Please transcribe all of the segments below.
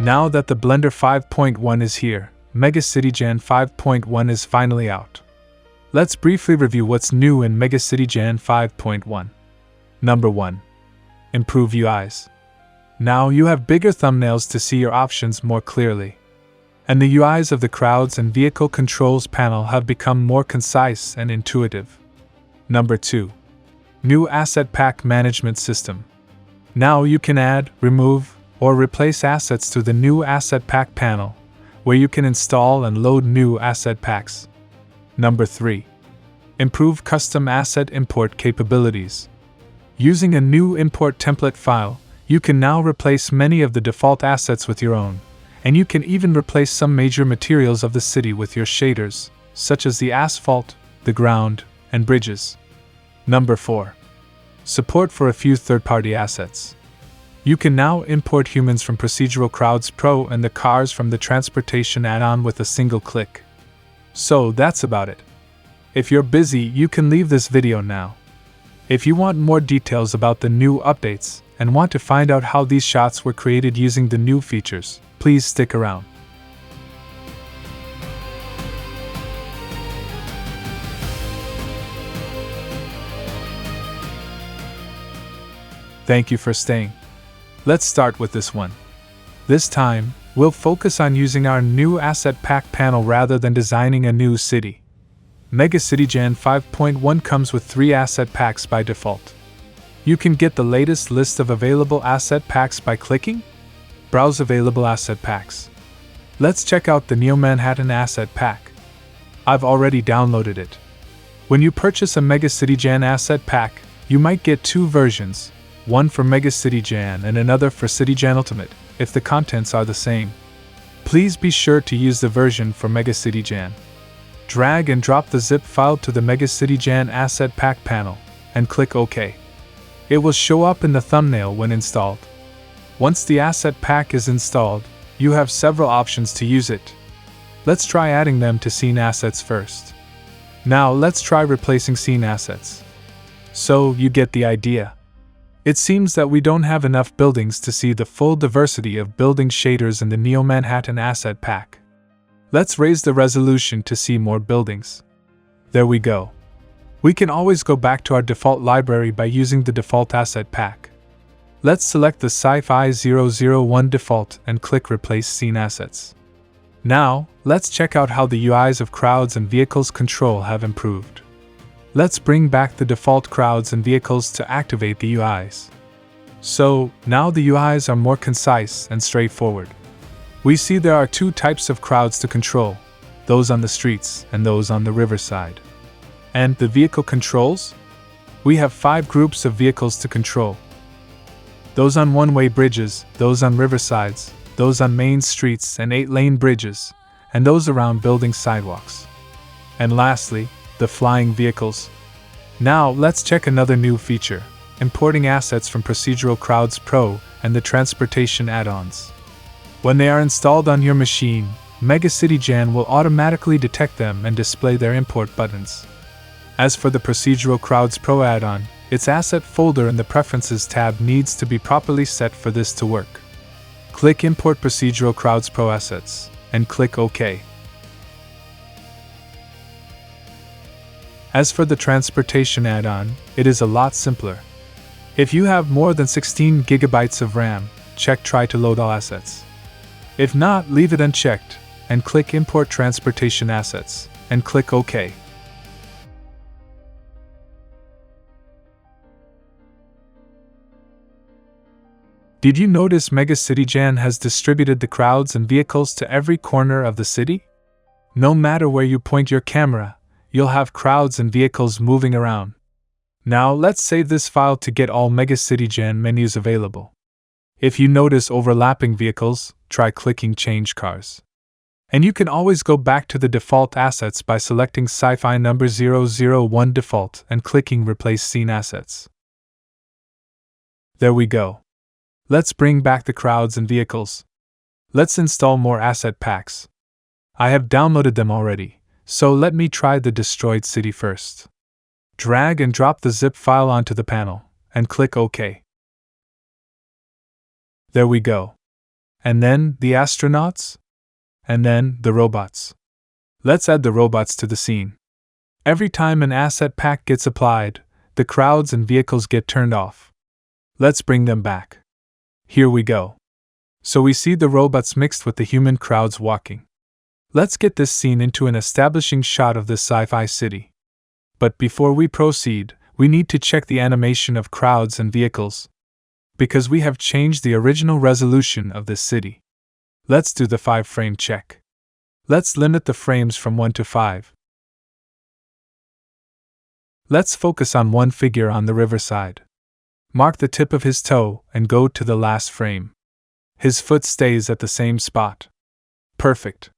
Now that the Blender 5.1 is here, MegaCitigen 5.1 is finally out. Let's briefly review what's new in MegaCitigen 5.1. Number 1. Improve UIs. Now you have bigger thumbnails to see your options more clearly. And the UIs of the crowds and vehicle controls panel have become more concise and intuitive. Number 2. New Asset Pack Management System. Now you can add, remove, or replace assets to the new Asset Pack panel, where you can install and load new asset packs. Number 3. Improve custom asset import capabilities. Using a new import template file, you can now replace many of the default assets with your own, and you can even replace some major materials of the city with your shaders, such as the asphalt, the ground, and bridges. Number 4. Support for a few third-party assets. You can now import humans from Procedural Crowds Pro and the cars from the Transportation add-on with a single click. So that's about it. If you're busy, you can leave this video now. If you want more details about the new updates and want to find out how these shots were created using the new features, please stick around. Thank you for staying. Let's start with this one. This time, we'll focus on using our new Asset Pack panel rather than designing a new city. MegaCitigen 5.1 comes with 3 asset packs by default. You can get the latest list of available asset packs by clicking Browse Available Asset Packs. Let's check out the Neo Manhattan Asset Pack. I've already downloaded it. When you purchase a MegaCitigen Asset Pack, you might get 2 versions, one for MegaCitigen and another for Citigen Ultimate, if the contents are the same. Please be sure to use the version for MegaCitigen. Drag and drop the zip file to the MegaCitigen Asset Pack panel, and click OK. It will show up in the thumbnail when installed. Once the asset pack is installed, you have several options to use it. Let's try adding them to scene assets first. Now let's try replacing scene assets. So you get the idea. It seems that we don't have enough buildings to see the full diversity of building shaders in the Neo Manhattan Asset Pack. Let's raise the resolution to see more buildings. There we go. We can always go back to our default library by using the default asset pack. Let's select the Sci-Fi 001 default and click Replace Scene Assets. Now, let's check out how the UIs of crowds and vehicles control have improved. Let's bring back the default crowds and vehicles to activate the UIs. So, now the UIs are more concise and straightforward. We see there are 2 types of crowds to control, those on the streets and those on the riverside. And the vehicle controls? We have 5 groups of vehicles to control. Those on one-way bridges, those on riversides, those on main streets and 8-lane bridges, and those around building sidewalks. And lastly, the flying vehicles. Now let's check another new feature, importing assets from Procedural Crowds Pro and the Transportation add-ons. When they are installed on your machine, MegaCitigen will automatically detect them and display their import buttons. As for the Procedural Crowds Pro add-on, its asset folder in the Preferences tab needs to be properly set for this to work. Click Import Procedural Crowds Pro Assets, and click OK. As for the Transportation add-on, it is a lot simpler. If you have more than 16 GB of RAM, check Try to load all assets. If not, leave it unchecked, and click Import Transportation Assets, and click OK. Did you notice MegaCitigen has distributed the crowds and vehicles to every corner of the city? No matter where you point your camera, you'll have crowds and vehicles moving around. Now let's save this file to get all MegaCitigen menus available. If you notice overlapping vehicles, try clicking Change Cars. And you can always go back to the default assets by selecting Sci-Fi number 001 default and clicking Replace Scene Assets. There we go. Let's bring back the crowds and vehicles. Let's install more asset packs. I have downloaded them already, so let me try the destroyed city first. Drag and drop the zip file onto the panel, and click OK. There we go. And then the astronauts? And then the robots. Let's add the robots to the scene. Every time an asset pack gets applied, the crowds and vehicles get turned off. Let's bring them back. Here we go. So we see the robots mixed with the human crowds walking. Let's get this scene into an establishing shot of this sci-fi city. But before we proceed, we need to check the animation of crowds and vehicles, because we have changed the original resolution of this city. Let's do the 5-frame check. Let's limit the frames from 1 to 5. Let's focus on one figure on the riverside. Mark the tip of his toe and go to the last frame. His foot stays at the same spot. Perfect.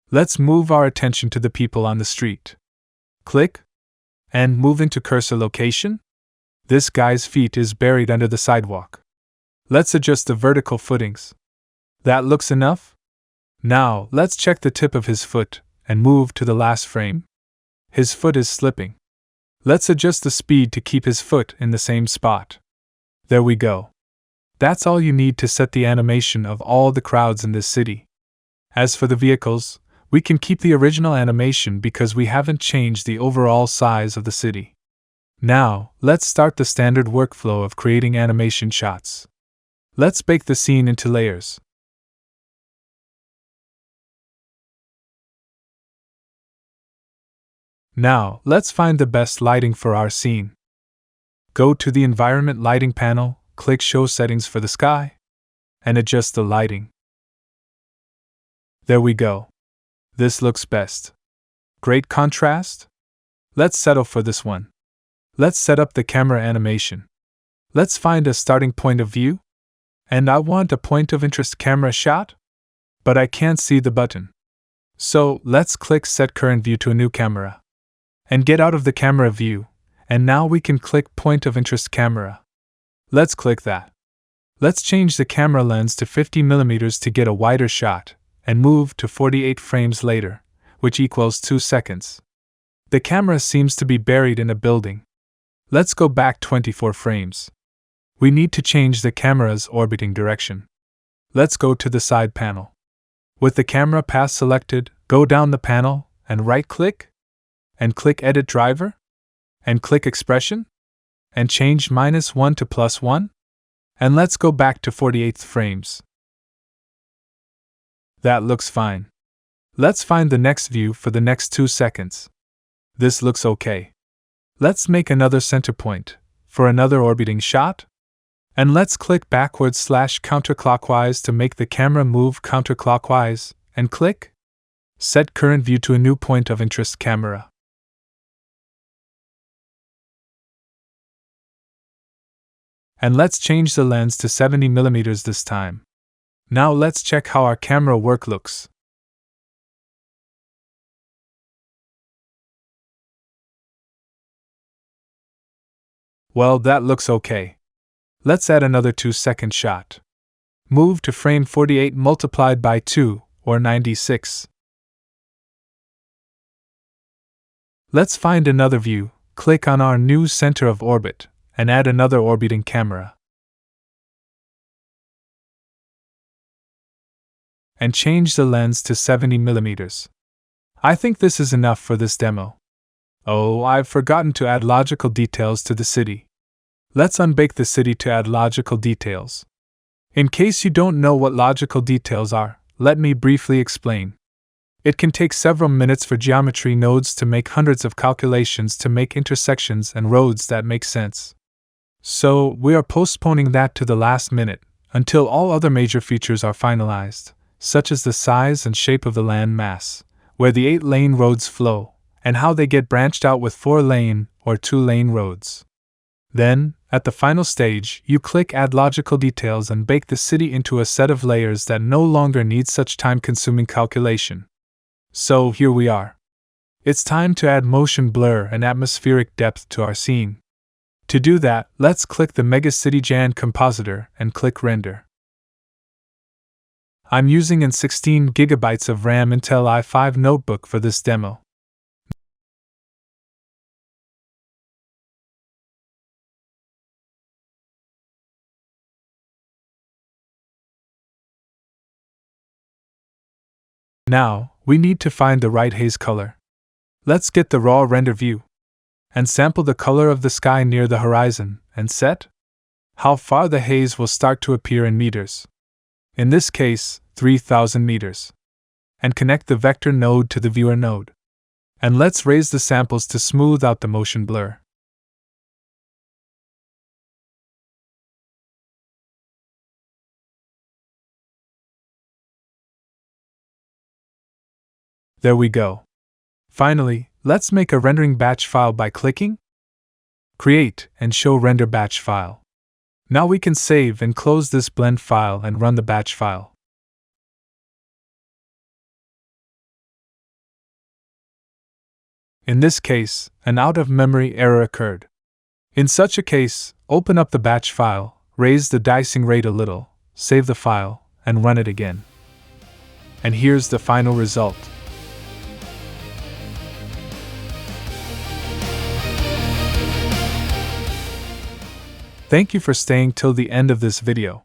Let's move our attention to the people on the street. Click. And move into cursor location. This guy's feet is buried under the sidewalk. Let's adjust the vertical footings. That looks enough? Now, let's check the tip of his foot and move to the last frame. His foot is slipping. Let's adjust the speed to keep his foot in the same spot. There we go. That's all you need to set the animation of all the crowds in this city. As for the vehicles, we can keep the original animation because we haven't changed the overall size of the city. Now, let's start the standard workflow of creating animation shots. Let's bake the scene into layers. Now, let's find the best lighting for our scene. Go to the Environment Lighting panel, click Show Settings for the sky, and adjust the lighting. There we go. This looks best. Great contrast? Let's settle for this one. Let's set up the camera animation. Let's find a starting point of view. And I want a point of interest camera shot? But I can't see the button. So, let's click Set Current View to a new camera. And get out of the camera view, and now we can click Point of Interest Camera. Let's click that. Let's change the camera lens to 50mm to get a wider shot, and move to 48 frames later, which equals 2 seconds. The camera seems to be buried in a building. Let's go back 24 frames. We need to change the camera's orbiting direction. Let's go to the side panel. With the camera path selected, go down the panel, and right-click, and click Edit Driver, and click Expression, and change -1 to +1, and let's go back to 48 frames. That looks fine. Let's find the next view for the next 2 seconds. This looks okay. Let's make another center point for another orbiting shot. And let's click backwards/counterclockwise to make the camera move counterclockwise, and click Set Current View to a new point of interest camera. And let's change the lens to 70mm this time. Now let's check how our camera work looks. Well, that looks okay. Let's add another 2-second shot. Move to frame 48 multiplied by 2, or 96. Let's find another view, click on our new center of orbit, and add another orbiting camera. And change the lens to 70mm. I think this is enough for this demo. Oh, I've forgotten to add logical details to the city. Let's unbake the city to add logical details. In case you don't know what logical details are, let me briefly explain. It can take several minutes for geometry nodes to make hundreds of calculations to make intersections and roads that make sense. So, we are postponing that to the last minute, until all other major features are finalized, such as the size and shape of the land mass, where the 8-lane roads flow, and how they get branched out with 4-lane or 2-lane roads. Then, at the final stage, you click Add Logical Details and bake the city into a set of layers that no longer need such time-consuming calculation. So, here we are. It's time to add motion blur and atmospheric depth to our scene. To do that, let's click the MegaCitigen compositor and click Render. I'm using an 16GB of RAM Intel i5 notebook for this demo. Now, we need to find the right haze color. Let's get the raw render view and sample the color of the sky near the horizon and set how far the haze will start to appear in meters. In this case, 3000 meters. And connect the vector node to the viewer node. And let's raise the samples to smooth out the motion blur. There we go. Finally, let's make a rendering batch file by clicking Create and Show Render Batch File. Now we can save and close this blend file and run the batch file. In this case, an out-of-memory error occurred. In such a case, open up the batch file, raise the dicing rate a little, save the file, and run it again. And here's the final result. Thank you for staying till the end of this video.